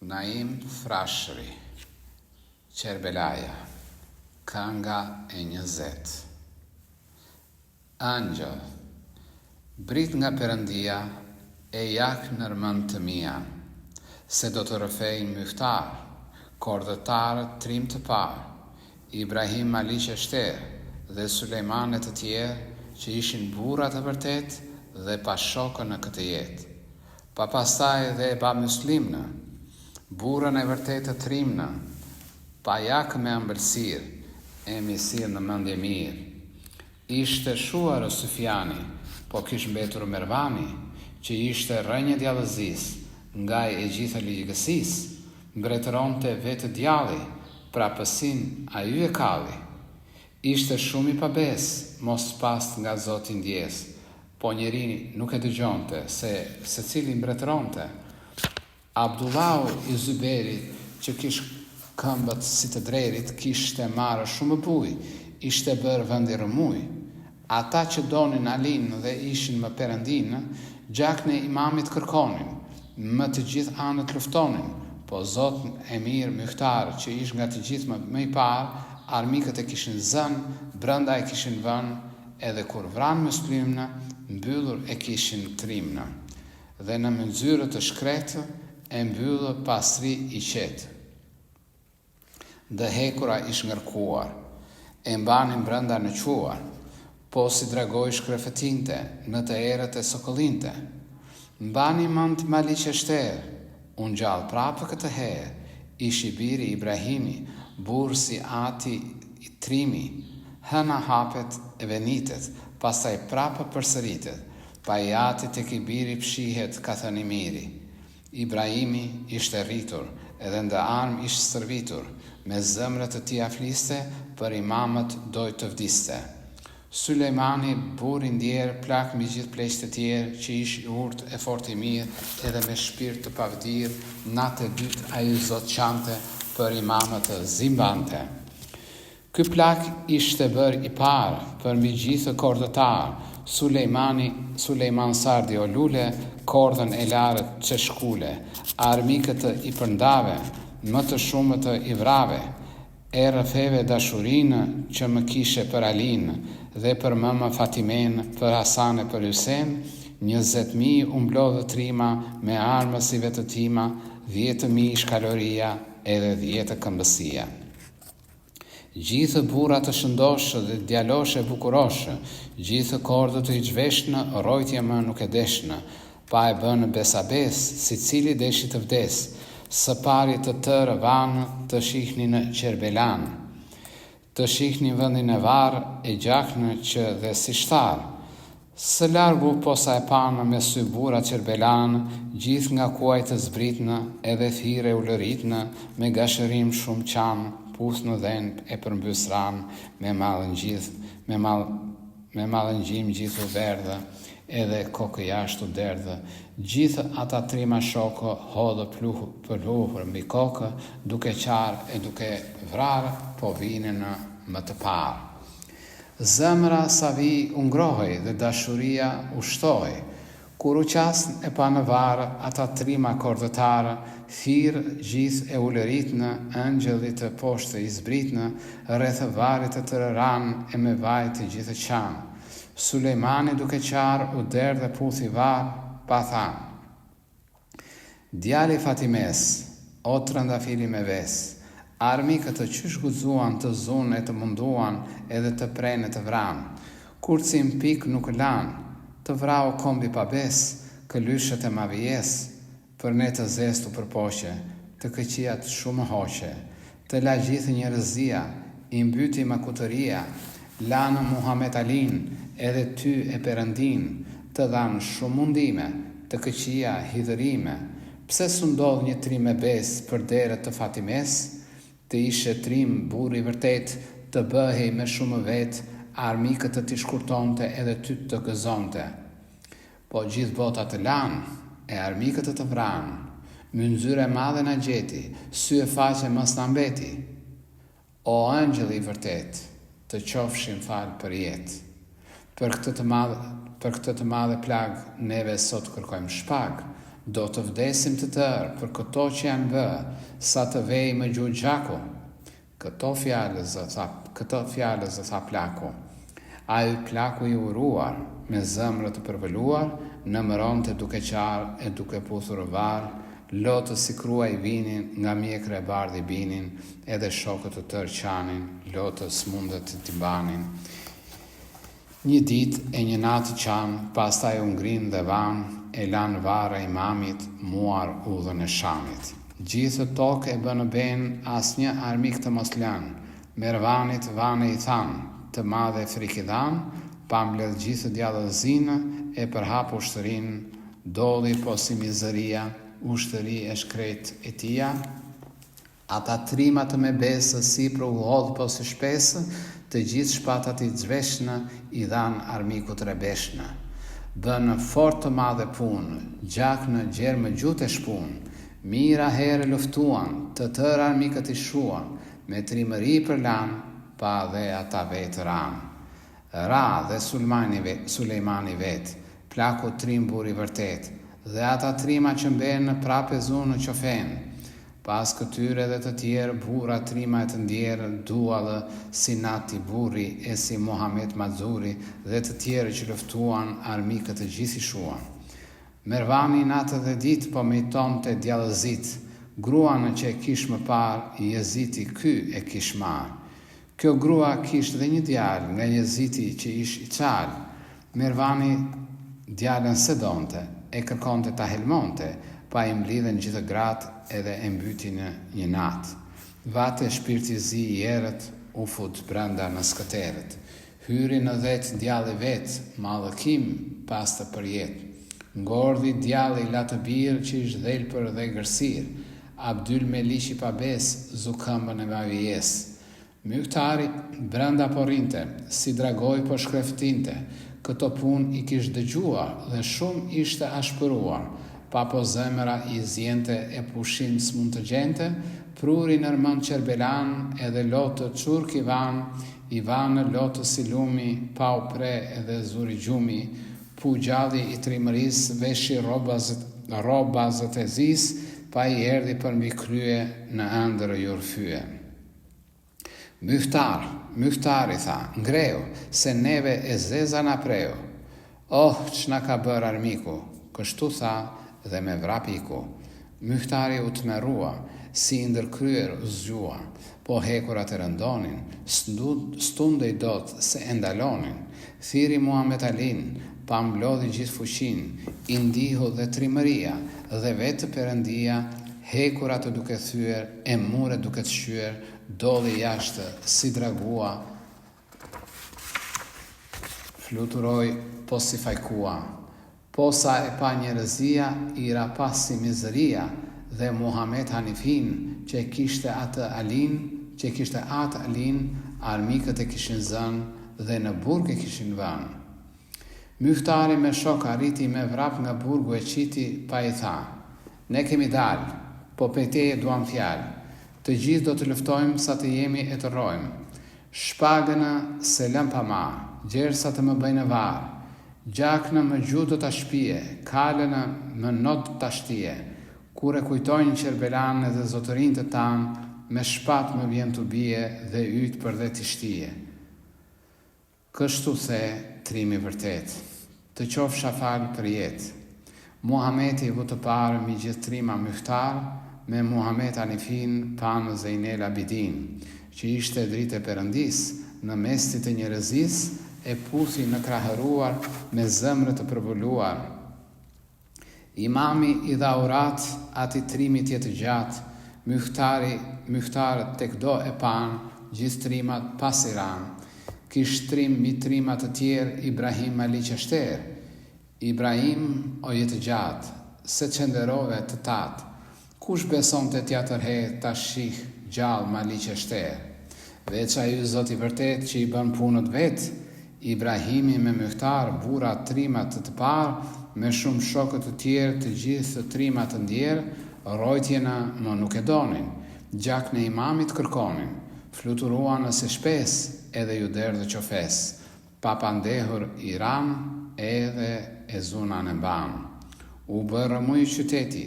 Naim Frashëri, Qerbelaja, Kënga e 20. Angjëll, brit nga Perëndia e jak nërmend të mia, se do të rrëfejnë myftar, kordëtarët trim të parë, Ibrahim maliq e shterë dhe Sulejmanet të tjerë që ishin burra të vërtet dhe pa shokë në këtë jetë. Pa pastaj dhe e ba muslimnë, burën e vërtet të trimnë, pa jak me ëmbëlsirë, e misirë në mendje mirë. Ishte shuar Sufjani, po kish mbetur Mervani, që ishte rënjë djallëzis, nga e gjitha ligjësis, mbretëronte vetë djalli, pra pësin a ju e kalli. Ishte shumë i pabes, mos past nga Zoti ndjes, po njeri nuk e dëgjonte, se cili mbretëronte. Abdullahu i Zyberit, që kish këmbët si të drerit, kishte marrë shumë buj, ishte bërë vendi rëmuj. Ata që donin Alin dhe ishin më Perëndin, gjakën e imamit kërkonin, më të gjithë anët luftonin, po Zotën e mirë myhtar që ish nga të gjithë më i parë, armikët e kishin zënë, brenda e kishin vënë, edhe kur vranë muslimnë, mbyllur e kishin trimnë, dhe në mëndzyrë të shkretë e mbyllë pastri i qetë. Dhe hekura ish ngërkuar, e mbanin brenda në quar, po si dragoj shkrefetinte, në të erët e sokollinte. Mbani mend maliq e shterë, unë gjallë prapë këtë herë, ish i biri Ibrahimi, burë si ati i trimi, hëna hapet e venitet, pastaj prapë përsëritet, pa i ati tek i biri pshihet ka thëni miri. Ibrahimi ishte rritur, edhe ndë armë ishte stërvitur, me zëmrët të tia fliste, për imamët doj të vdiste. Sulejmani, buri ndjerë, plak mi gjithë pleqtë të tjerë, që ish i urt e fort i mirë, edhe me shpirt të pavdir, natë e dytë a ju zot qante, për imamët të zimbante. Ky plak ishte bërë i parë, për mi gjithë kordëtarë, Sulejman sardi o lule, kordën e larët që shkule, armikët i përndave, më të shumë të i vrave, e rëfeve dashurinë që më kishe për Alinë, dhe për mëma Fatimen, për Hasan e për Hysen, 20.000 umblodhë trima me armë si vetë tima, 10.000 shkaloria edhe 10 këmbësia. Gjithë burrat të shëndoshë dhe djaloshë e bukuroshë, gjithë kordët të i gjveshnë, rojtje më nuk e deshnë, pa e bënë besabes, si cili deshi të vdes, së pari të tërë vanë të shihni në Qerbelan, të shihni vëndin e varë e gjaknë që dhe si shtarë. Së largu posa e panë me sy bura Qerbelan, gjithë nga kuaj të zbritnë, edhe thire u lëritnë, me gashërim shumë qanë, pusë në dhenë e përmbys ranë, me malën gjimë gjithë u verdhe, edhe kokë jashtë u derdhe. Gjithë ata trima shokë hodë përluhur mbi kokë, duke qarë e duke vrarë, po vine në më të parë. Zemra sa vi u ngrohej dhe dashuria u shtoj, kur u qasën e pa në varë, ata trima kordëtarë, thirë gjithë e ullëritnë, angjëllit të poshtë i zbritnë, rrethë varit të rëranë e me vaj të gjithë qanë. Sulejmani duke qarë u derë dhe puthi varë, pa thanë. Djali Fatimes, o të rëndafili me vesë, armikët të qysh guzuan të zunë e të munduan edhe të prejnë të vranë, kur cim pik nuk lanë, të vrau kombi pa besë, këlyshët e ma vijes, për ne të zestu përpoqe, të këqijat shumë hoqe, të la gjithë njërëzia, i mbyti makutëria, lanë Muhammed Alin, edhe ty e Perëndin, të dhanë shumë mundime, të këqija hidhërime, pse s'u ndodh një trim e besë për derët të Fatimes, të ishe trim buri vërtet, të bëhej me shumë vetë, armikët të t'i shkurtonte edhe ty të gëzonte. Po gjithë botat të lanë, e armikët të vranë, mëndzyrë e madhe në gjeti, sy e faqe mës në mbeti. O angjëlli vërtet, të qofshin falë për jetë. Për këtë të madhe plagë, neve sot kërkojmë shpagë, Do të vdesim të tërë për këto që janë bë, sa të vej më gjuhë gjaku. Këto fjalë zë tha plaku. Ai plaku i uruar, me zëmrë të përvëluar, në mëronte duke qarë e duke puthur varë, lotë si krua i vinin, nga mjekre e bardhi binin, edhe shokët të tërë qanin, lotë smundet të timbanin. Një dit e një natë qanë, pastaj u ngrin dhe van, e lanë vara i mamit, muar udhën e shamit. Gjithë tokë e bënë ben, as një armik të mos lanë, mervanit vane i thanë, të madhe frikidan, pa mbledh gjithë djallë zinë, e përhap ushtërinë, doli po si mizëria, ushtëri e shkret e tia. Ata trimat me besë, si për u hodhë po si shpesë, të gjithë shpatat i zveshnë, i dhanë armikut rebeshnë. Bënë fort të madhe punë, gjak në gjerë më gjutë e shpunë, mira herë luftuan, të tërë armikët i shuan, me trimëri për lanë, pa dhe ata vetë ranë. Ra dhe Sulejmani vetë, plaku trim buri vërtet, dhe ata trima që mbenë prape zunë në qofen. Pas këtyre dhe të tjerë, bura trima e të ndjerë, dualë si Nati Burri e si Mohamed Mazuri dhe të tjerë që luftuan armikët të gjithi shuan. Mervani natë dhe ditë po mejton të djallëzit, gruanë që e kish më parë, Jeziti ky e kish marë. Kjo grua kish dhe një djalë nga Jeziti që ish i qalë. Mervani djalën se donte, e kërkonte ta helmonte, pa i mblidhen gjithë gratë edhe e mbyti në një natë. Vate shpirti zi i erët, u fut brenda në skëterët. Hyri në dhetë djalli vetë, mallëkim pas të përjetë. Ngordhi djalli la të birë që ish dhelpër dhe gërsir. Abdyl me lishi pa besë, zukëmbën e mavijes. Mjekëtari brenda porrinte, si dragoj po shkreftinte. Këto pun i kish dëgjuar dhe shumë ishte ashpëruar. Pa po zemëra i zjente e pushim s'mund të gjente, pruri nërmën qerbelan edhe lotë qurk i vanë lotë si lumi, pa u pre edhe zuri gjumi, pu gjalli i trimëris veshi robazët e zis, pa i erdi për mbi krye në ëndër jurfye. Myhtari tha, ngreu, se neve e zeza na preu. Oh, ç'na ka bër armiku, kështu tha dhe me vrapiku. Myhtari u tmerrua, si ndërkryer u zgjua, po hekurat e rëndonin, stundej dot se e ndalonin. Thiri Muhamet Alin, pa mblodhi gjithë fuqin, i ndihu dhe trimëria, dhe vetë Perëndia, hekurat të duke thyer, e mure duke të shyer, doli jashtë si dragua, fluturoi po si fajkua. Posa e pa njerëzia, ira pas si mizëria, dhe Muhamet Hanifin, që kishte atë alin, armikët e kishin zënë dhe në burg e kishin vënë. Myhtari me shok arriti me vrap nga burgu e qiti, pa i tha, ne kemi dalë, po pejteje duam fjalë, të gjithë do të luftojmë sa të jemi e të rrojmë. Shpagëna se lëm pa ma, gjersa të më bëjnë varë, gjakna më gjutë do të shpije, kalëna më not të shtije, kur e kujtojnë qerbelan dhe zotërin të tanë, me shpat më vjen të bie dhe ytë për dhe të shtije. Kështu the trimi vërtet, të qofsha falë për jetë. Muhameti vu të parë mi gjithë trima myhtar, me Muhamet Hanifin panë Zejnel Abidin, që ishte dritë e Perëndis, në mestit e njerëzis, e puthi në krahëruar me zemrë të përbulluar. Imami i dha urat ati trimi tjetë gjatë, myhtarët tek do e panë, gjithë trimat pas i ranë. Kish trim mi trimat të tjerë, Ibrahim Ali Qeshter. Ibrahim o jetë gjatë, se qenderove të tatë, kush beson të tja tërhe ta shih gjallë Mali Qeshter. Veç a ju zoti vërtet që i bën punët vetë, Ibrahimi me myhtar, bura trimat të parë, me shumë shokët të tjerë të gjithë të trimat të ndjerë, rojtjena më nuk e donin, gjak në imamit kërkonin, fluturuan nëse shpes edhe ju derdhë qofes, pa pandehur i ram edhe e zuna në banë. U bë rëmuj qyteti,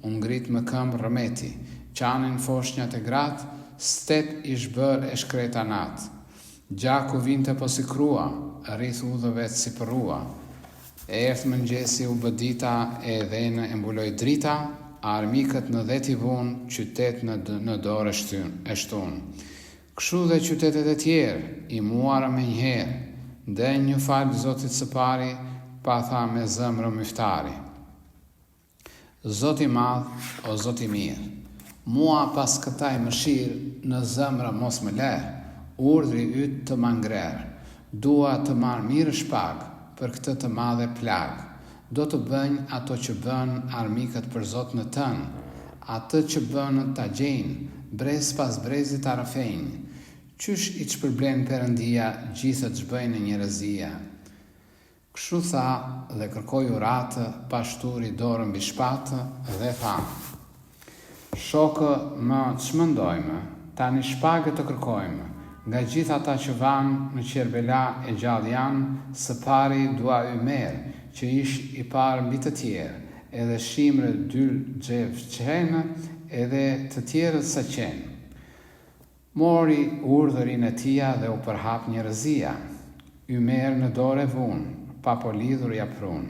u ngrit më këmbë rëmeti, qanin foshnjat e gratë, step ish bër e shkreta natë. Gjaku vinte po si krua, rrith udhëve si përrua. Erdh mëngjesi u bë dita e dhenë e mbuloj drita, armikët në dhet i vun, qytet në dorë e shtun. Kshu dhe qytetet e tjerë, i muara me njëherë, dhe një falë Zotit së pari, pa tha me zëmrë myftari. Zoti madh, o Zoti mirë, mua pas këtaj mëshirë, në zëmrë mos më lerë, urdhri yt të mangrerë, dua të marrë mirë shpagë, për këtë të madhe plagë. Do të bënj ato që bën armikët për Zot në tënë, atë që bën ta gjejnë, brez pas brezit ta rrëfejnë. Qysh i çpërblen Perëndia, gjithë të çbëjnë njerëzia. Kështu tha dhe kërkoi uratë, pa shturi dorën mbi shpatë dhe tha: Shokë, më çmendojmë, tani shpagë të kërkojmë. Nga gjithë ata që vanë në Qerbela e gjallë janë, së pari dua Ymer, që ish i parë mbi të tjerë, edhe Shimre dyl xhev qenë, edhe të tjerët sa qenë. Mori urdhërin e tia dhe u përhap njerëzia. Ymer në dorë e vun, pa po lidhur ja prun.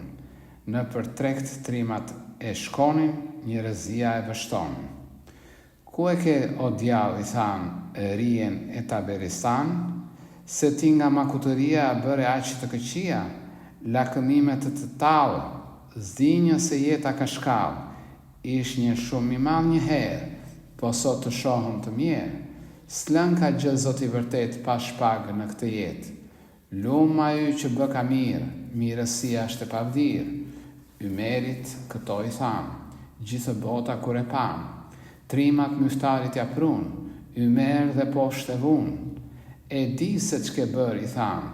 Në për trekt trimat e shkonin, njerëzia e vështonin. Ku e ke, o djallë, i than, Rien e Taberistan, se ti nga makutëria bëre aq të këqia, lakëmimet të talë, zdinjë se jeta ka shkallë, ish një shumë i madh një herë, po sot të shohëm të mirë, s'lën ka gjë Zoti vërtet pa shpagë në këtë jetë. Luma ju që bë ka mirë, mirësia është e pavdirë. Ymerit këto i than, gjithë bota kur e pam, trimat myftarit ja prun, Ymer dhe poshtë e vun. E di se ç'ke bër, i than,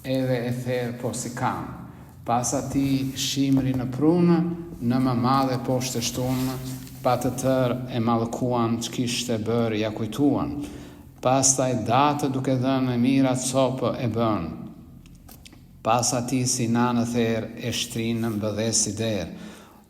edhe e therë po si kam. Pas ati shimri në prunë, në më madhe poshtë e shtunë, pa të tërë e mallkuan ç'kishte bërë ja kujtuan. Pastaj datë duke dhënë e mira copë e bën. Pas ati si nanë therë e shtrinë në mbëdhes si derë.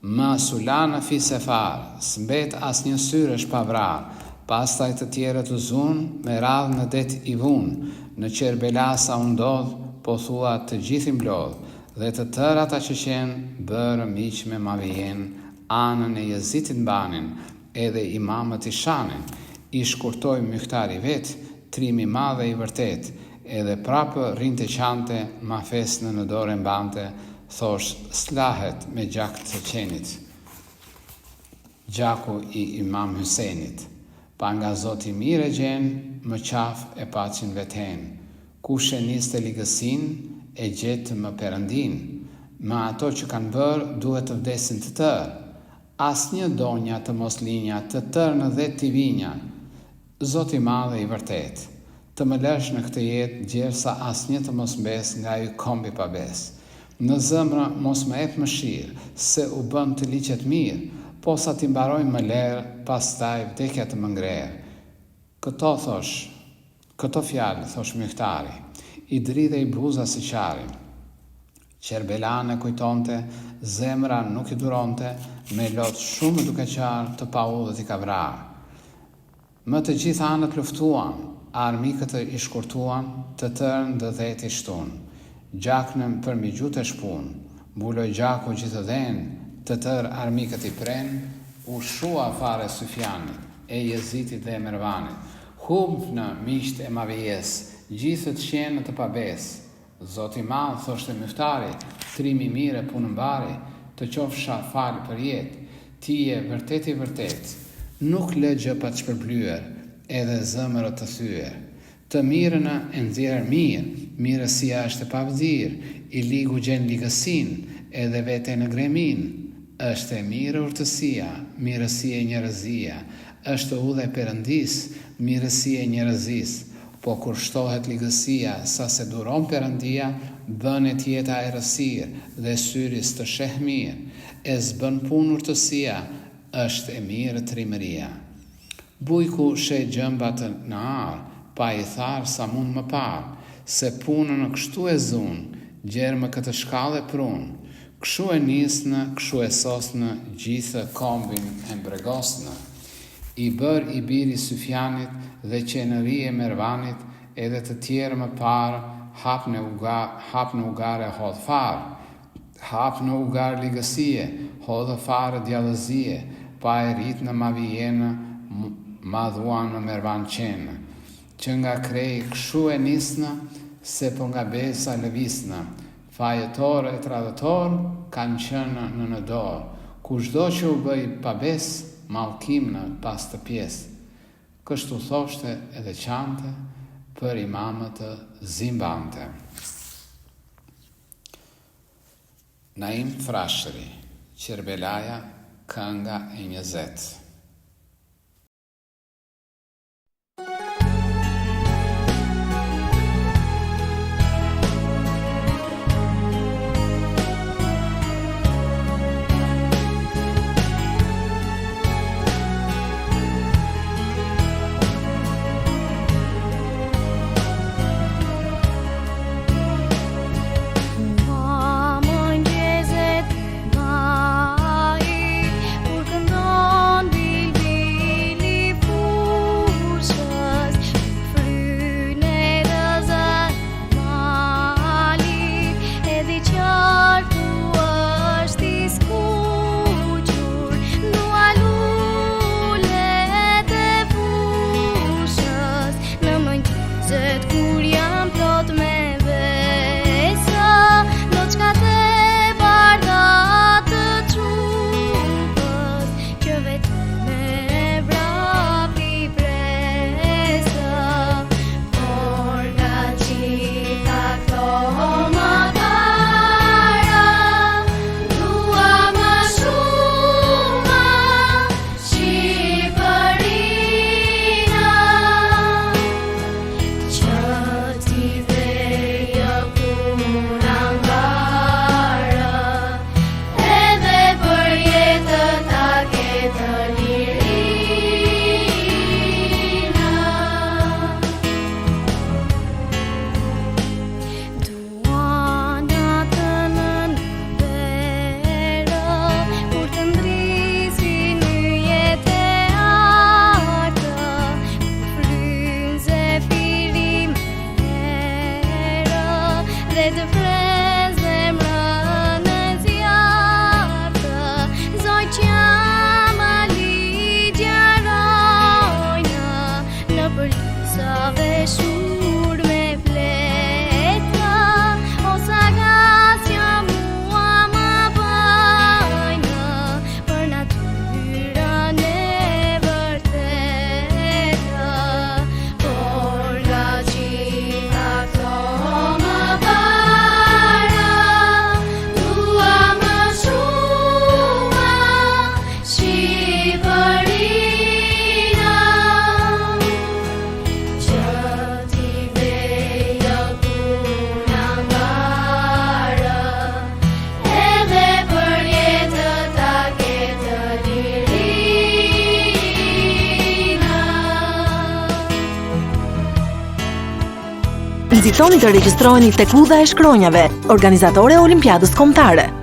Më sula në fise farë, s'mbet as një syresh pa vrarë. Pastaj të tjerët u zunë, me radhë në det i vunë. Në Qerbela sa u ndodhë, po thua të gjithë mblodhë. Dhe të tërë ata që qenë, bërë miq me mavijen, anën e Jezitit mbanin, edhe imamët i shanin. I shkurtoi myhtari vetë, trimi madhe i vërtet, edhe prapë rinte qante, ma fesnë në dorë mbante, thosh slahet me gjak të qenit. Gjaku i Imam Hysenit. Pa nga Zoti mire gjen, më qaf e pacin veten. Kush e niste ligësin, e gjetë më Perëndin. Më ato që kanë bërë, duhet të vdesin të tërë. As një donja të mos linja, të tërë në 10 t'i vinja. Zoti madhe i vërtet. Të më lësh në këtë jetë, gjersa as një të mos mbes nga ju kombi pa bes. Në zëmra mos më ep mëshirë, se u bën të liqet mirë, po sa t'i mbaroj më lerë, pastaj vdekja të më ngrerë. Këto fjalë, thosh myhtari, i dridhe i bluza si qari. Qerbela e kujtonte, zemra nuk i duronte, me lot shumë duke qarë të paudhët i ka vrarë. Më të gjitha anët luftuan, armikët i shkurtuan, të tërën dhe dhet i shtun. Gjaknën për mi gjut e shpun, mbuloj gjaku gjithë dhenë, të tërë armikët i pren, u shua fare Sufjani, e Jezitit dhe Mervanit. Hub në miqt e mavijes, gjithët qenë të pabes. Zoti madh, thoshte myftari, trimi mire punë mbari, të qofsha falë për jetë, ti je vërtet i vërtet, nuk lë gjë pa të shpërblyer, edhe zëmërët të thyer. Të mirën e nxjerr mirë, mirësia është e pavdirë, i ligu gjen ligësin, edhe vete në gremin. Është e mirë urtësia, mirësia e njerëzia, është udhë e Perëndis, mirësia e njerëzis. Po kur shtohet ligësia, sa se duron Perëndia, bënet jeta e rësirë dhe syris të sheh mirë, e s'bën punë urtësia, është e mirë trimëria. Bujku sheh gjëmbat në arë, pa i tharë sa mund më parë, se punën në kështu e zunë, gjerë më këtë shkallë e prunë. Kshu e nisnë, kshu e sosnë, gjithë kombin e mbregosnë. I bër i biri Syfjanit dhe qenëri e Mervanit, edhe të tjerë më parë, hap në ugar e hodh farë, hap në ugar ligësie, hodhë farë djallëzie, pa e rrit në Mavienë, ma dhuan në Mervan qenë. Që nga krej kshu e nisnë, se po nga besa lëvisnë, fajetor e tradhëtor kanë qenë në dorë, kushdo që u bëj pa bes, mallkim në pas të pjesë. Kështu thoshte edhe qante për imamët të zimbante. Naim Frashëri, Qerbelaja, kënga e 20. Nxitoni të regjistroheni tek Kludha e Shkronjave, organizatore e Olimpiadës Kombëtare.